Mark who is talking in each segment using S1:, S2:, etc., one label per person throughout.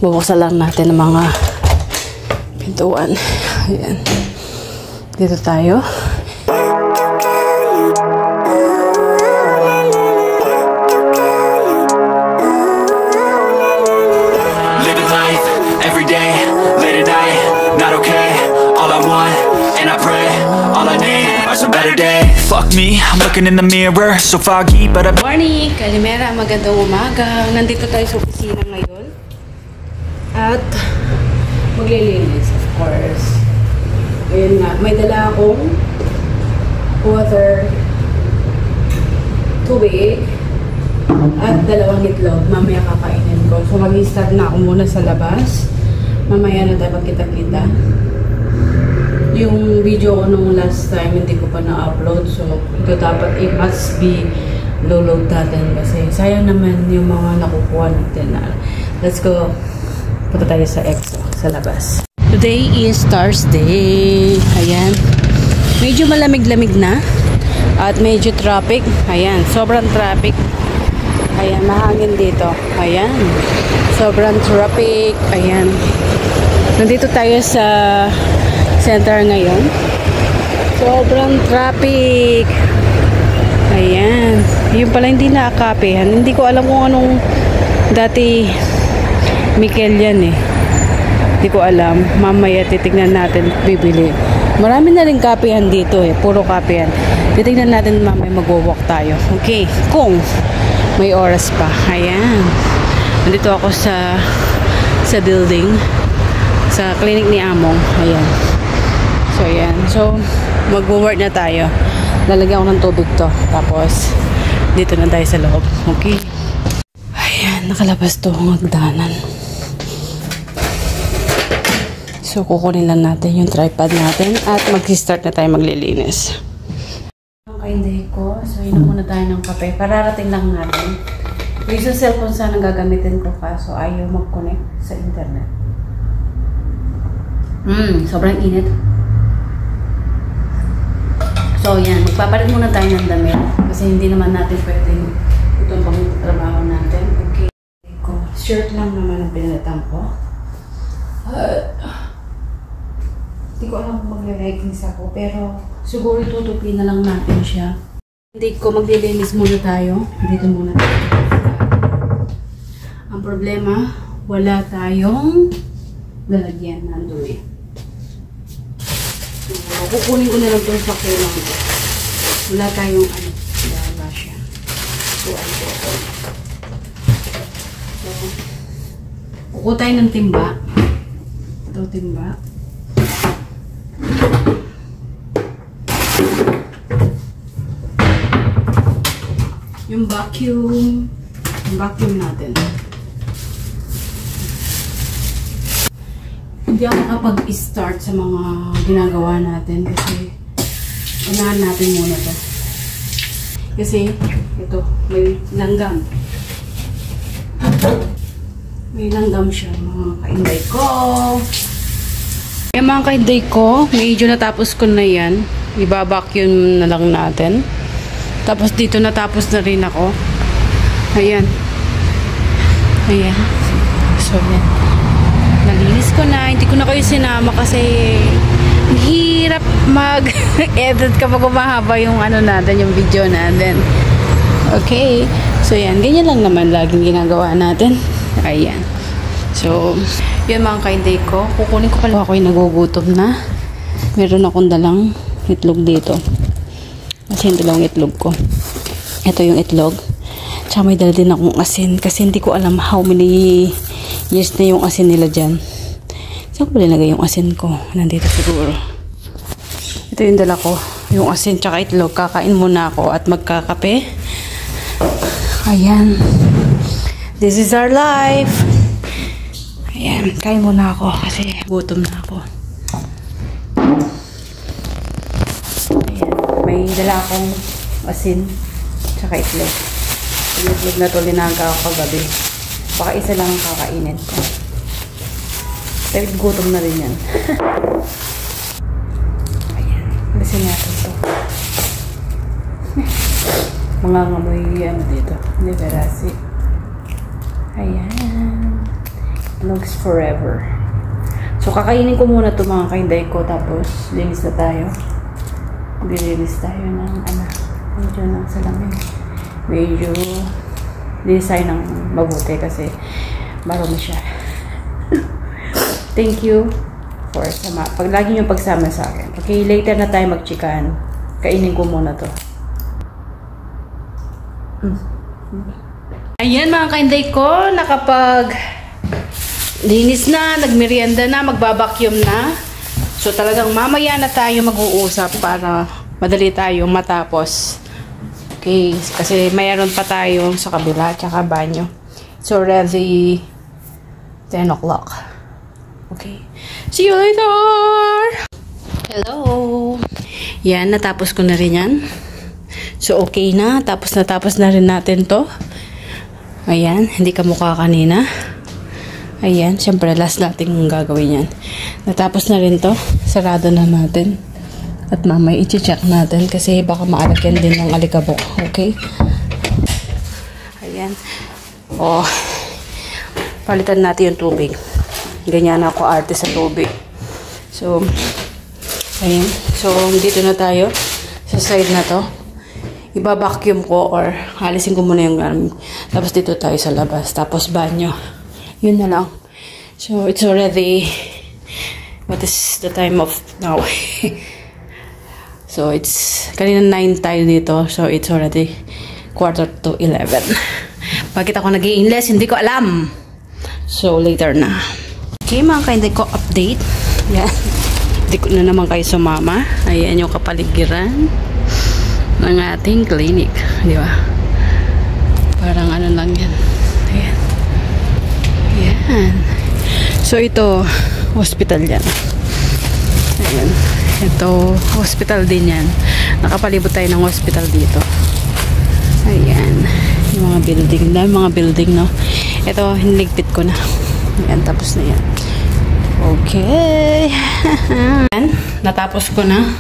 S1: Bubuksan lang natin ang mga pintuan. Ayan. Dito tayo.
S2: Living life every day, late at night, not okay. All I want, and I pray, all I need are some better days. Fuck me, I'm looking in the mirror, so foggy, but I'm...
S1: Morning! Kalimera, magandang umaga. Nandito tayo sa opisina ngayon. At maglilinis, of course. Ayun nga, may dala akong water, tubig, at dalawang itlog. Mamaya kakainin ko. So mag-start na ako muna sa labas. Mamaya na tayo magkita-kita. Yung video ko nung last time, hindi ko pa na-upload. So ito dapat, it must be load natin kasi sayang naman yung mga nakukuha natin. Let's go. Punta tayo sa EXO, sa labas. Today is Thursday. Ayan. Medyo malamig-lamig na. At medyo traffic. Ayan. Sobrang traffic. Ayan. Mahangin dito. Ayan. Sobrang traffic. Ayan. Nandito tayo sa center ngayon. Sobrang traffic. Ayan. Yung pala hindi na-akapihan. Hindi ko alam kung anong dati Mikel yan eh. Hindi ko alam. Mamaya titignan natin. Bibili. Marami na rin kapihan dito eh. Puro kapihan. Titignan natin mamaya mag-walk tayo. Okay. Kung may oras pa. Ayan. Nandito ako sa building. Sa clinic ni Among. Ayan. So ayan. So mag-work na tayo. Lalagyan ko ng tubig to. Tapos dito na tayo sa loob. Okay. Ayan. Nakalabas to ang hagdanan. So, kukunin lang natin yung tripod natin at mag-start na tayo maglilinis. Ang kainday ko. So, inom muna tayo ng kape. Pararating lang natin. Yung sa cellphone sana gagamitin ko kaso ayaw mag-connect sa internet. Sobrang init. So, yan. Magpapalit muna tayo ng damit. Kasi hindi naman natin pwedeng itong pang-trabaho natin. Okay. Shirt lang naman ang pinalitan ko. Hindi ko alam kung magre-leggings ako, pero siguro tutupin na lang natin siya. Hindi ko maglilinis muna tayo. Dito muna tayo. Ang problema, wala tayong lalagyan ng dumi. So, kukunin ko na lang itong sakyo lang. Wala tayong ano, dala siya. So, kukuha tayo ng timba. Ito timba. Yung vacuum natin. Hindi ako kapag-start sa mga ginagawa natin kasi unahan natin muna to. Kasi ito, may langgam. May langgam siya, mga kainday ko. Yung mga kainday ko, medyo natapos ko na yan. Iba-vacuum na lang natin. Tapos dito natapos na rin ako. Ayan. Ayan. So, yan. Nalinis ko na. Hindi ko na kayo sinama kasi hirap mag-edit kapag umahaba yung ano natin, yung video natin. Okay. So, yan. Ganyan lang naman laging ginagawa natin. Ayan. So, yun mga kainday ko. Kukunin ko pala ako yung nagugutom na. Meron akong dalang itlog dito. Kasi yung dalawang itlog ko. Ito yung itlog. Tsaka may dala din akong asin. Kasi hindi ko alam how many years na yung asin nila dyan. Saan ko ba nilagay yung asin ko? Nandito siguro. Ito yung dala ko. Yung asin tsaka itlog. Kakain muna ako at magkakape. Ayan. This is our life. Ayan. Kain muna ako kasi gutom na ako. May dala akong asin tsaka itlog. Yung itlog na ito linaga ako kagabi. Baka isa lang ang kakainin ko. Pero gutom na rin yan. Ayan. Alisin natin ito. Mga ngamoy ano dito. Liberasi. Ayan. vlogs forever. So, kakainin ko muna ito mga kainday ko. Tapos, linis na tayo. Bilinis tayo ng, medyo ng salamin. Medyo, linis tayo ng mabuti kasi marami siya. Thank you for lagi niyong pagsama sa akin. Okay, later na tayo magchikan. Kainin ko muna to. Ayan mga kainday ko, nakapag linis na, nagmerienda na, magbabacuum na. So talagang mamaya na tayo mag-uusap para madali tayong matapos. Okay, kasi mayroon pa tayo sa kabila tsaka banyo. So already 10 o'clock. Okay, see you later! Hello! Yan, natapos ko na rin yan. So okay na, tapos na rin natin to. Ayan, hindi ka mukha kanina. Ayan, syempre last natin gagawin yan. Natapos na rin to. Sarado na natin. At mamaya i-check natin kasi baka maalagyan din ng alikabok. Okay? Ayan. Oh, palitan natin yung tubig. Ganyan ako arte sa tubig. So, ayan. So, dito na tayo sa side na to. Iba-vacuum ko or alisin ko muna yung tapos dito tayo sa labas. Tapos banyo. Yun na lang. So, it's already what is the time of now? So, it's kanina 9 tayo dito. So, it's already 11:15. Bakit ako nag-i-inless? Hindi ko alam. So, later na. Okay, mga kainday ko, update. Yan. Hindi ko na naman kayo sumama. Ayan yung kapaligiran ng ating clinic. Di ba? Parang ano lang yan. Ayan. Ayan. So, ito, hospital yan. Ayan. Ito, hospital din yan. Nakapalibot tayo ng hospital dito. Ayan. Yung mga building na, no? Ito, hinigpit ko na. Ayan, tapos na yan. Okay. Ayan, natapos ko na.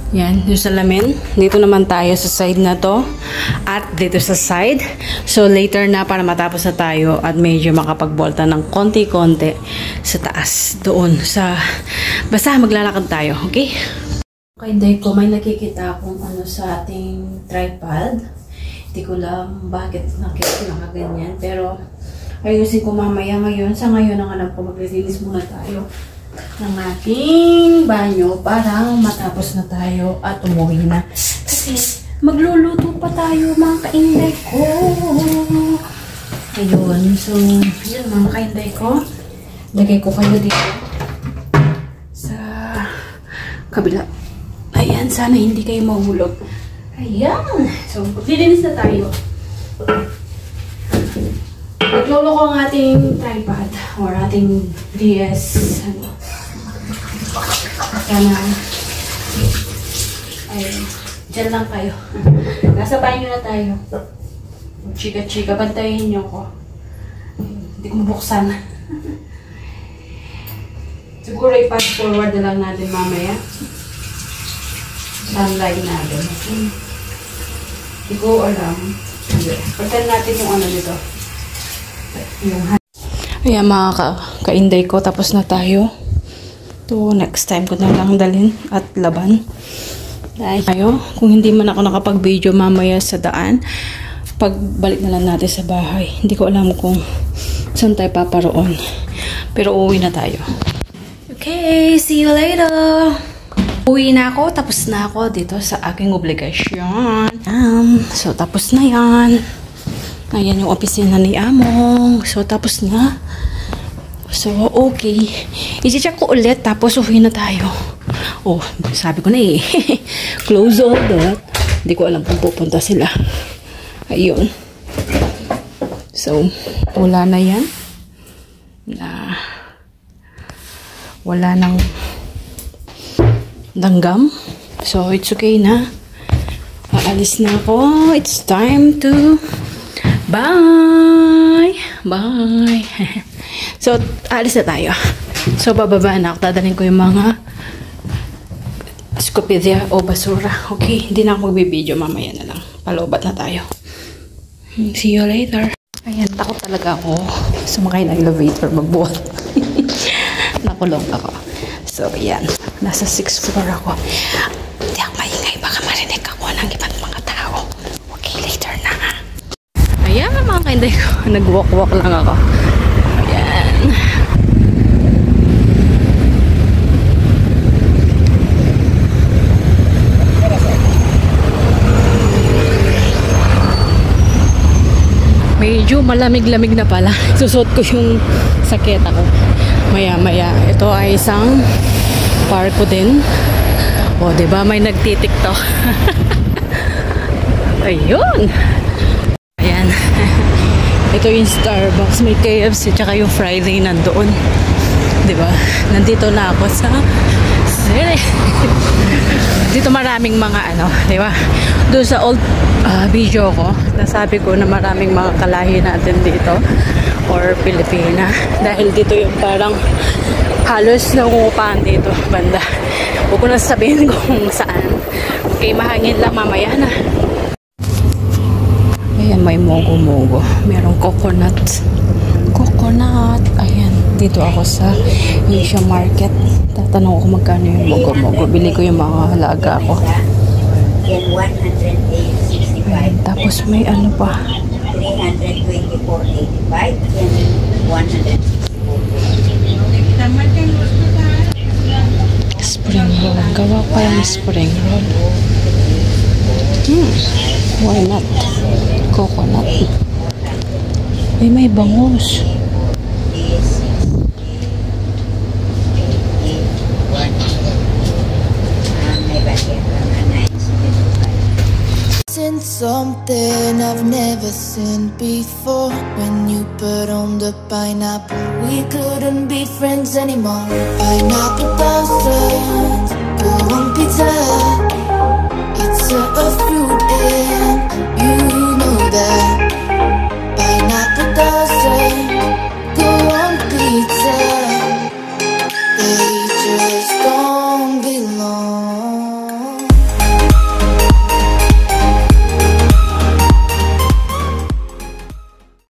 S1: Yan, yung salamin. Dito naman tayo sa side na to. At dito sa side. So, later na para matapos na tayo at medyo makapagbolta ng konti-konti sa taas. Doon sa... Basta maglalakad tayo, okay? Okay, day ko, may nakikita akong ano sa ating tripod. Hindi ko lang bakit nakaganyan. Pero, ayusin ko mamaya ngayon. Sa ngayon, ang alam ko, maglilinis muna tayo ng ating banyo para matapos na tayo at umuwi na. Kasi magluluto pa tayo mga kainday ko. Ayun. So, yun mga kainday ko. Lagay ko kayo dito sa kabila. Ayan. Sana hindi kayo mahulog. Ayan. So, maglilinis na tayo. Naglolo ko ang ating tripod or ating DS. Sana ayun. Diyan lang kayo. Nasa banyo na tayo. Chika-chika. Bantayin niyo ko. Hindi ko mabuksan. Siguro i-fast forward na lang natin mamaya. Sunlight natin. Hindi ko alam. Pagtan natin yung ano nito. Ayan mga kainday ko, tapos na tayo. To next time ko na lang dalhin at laban. Dahil tayo, kung hindi man ako nakapag-video mamaya sa daan, pagbalik na lang natin sa bahay. Hindi ko alam kung saan tayo paparoon. Pero uwi na tayo. Okay, see you later! Uwi na ako, tapos na ako dito sa aking obligasyon. So tapos na yan. Ayan yung opisina ni Among. So, tapos na. So, okay. I-check ko ulit, tapos uwi na tayo. Oh, sabi ko na eh. Close all that. Hindi ko alam kung pupunta sila. Ayun. So, wala na yan. Wala nang langgam. So, it's okay na. Aalis na ako. It's time to... Bye! Bye! So, alis na tayo. So, bababa na ako. Dadalhin ko yung mga skopidya o basura. Okay, hindi na ako magbibideo. Mamaya na lang. Palobat na tayo. See you later. Ayan, takot talaga ako sumakay ng elevator, magbuhat. Nakulong ako. So, yan. Nasa 6th floor ako. Hindi ako maingay. Baka marinig ako ng ibang mga tao. Okay, later na. Ayan, mga kainday ko. Nag-walk-walk lang ako. Ayan. Medyo malamig-lamig na pala. Susot ko yung saketa ko. Maya-maya. Ito ay isang parko din. O, diba? May nagtitiktok. Ayun. Ayan. Ito yung Starbucks. May KFC tsaka yung Friday nandoon. Diba? Nandito na ako sa dito maraming mga diba? Doon sa old video ko, nasabi ko na maraming mga kalahi natin dito or Pilipina. Dahil dito yung parang halos nangungupahan dito banda. Huwag ko na sabihin kung saan. Okay, mahangin lang mamaya na. Ayan, may mogo-mogo. Merong coconut. Coconut. Ayan, dito ako sa Asia Market. Tatanong ko magkano yung mogo-mogo. Bili ko yung mga halaga ko. Ayan, tapos may ano pa.
S3: 324.85 and 100.
S1: Spring roll. Gawa pa yung spring roll. Why not? Coconut. Ay, may bangus.
S4: Something I've never seen before. When you put on the pineapple, we couldn't be friends anymore. Pineapple does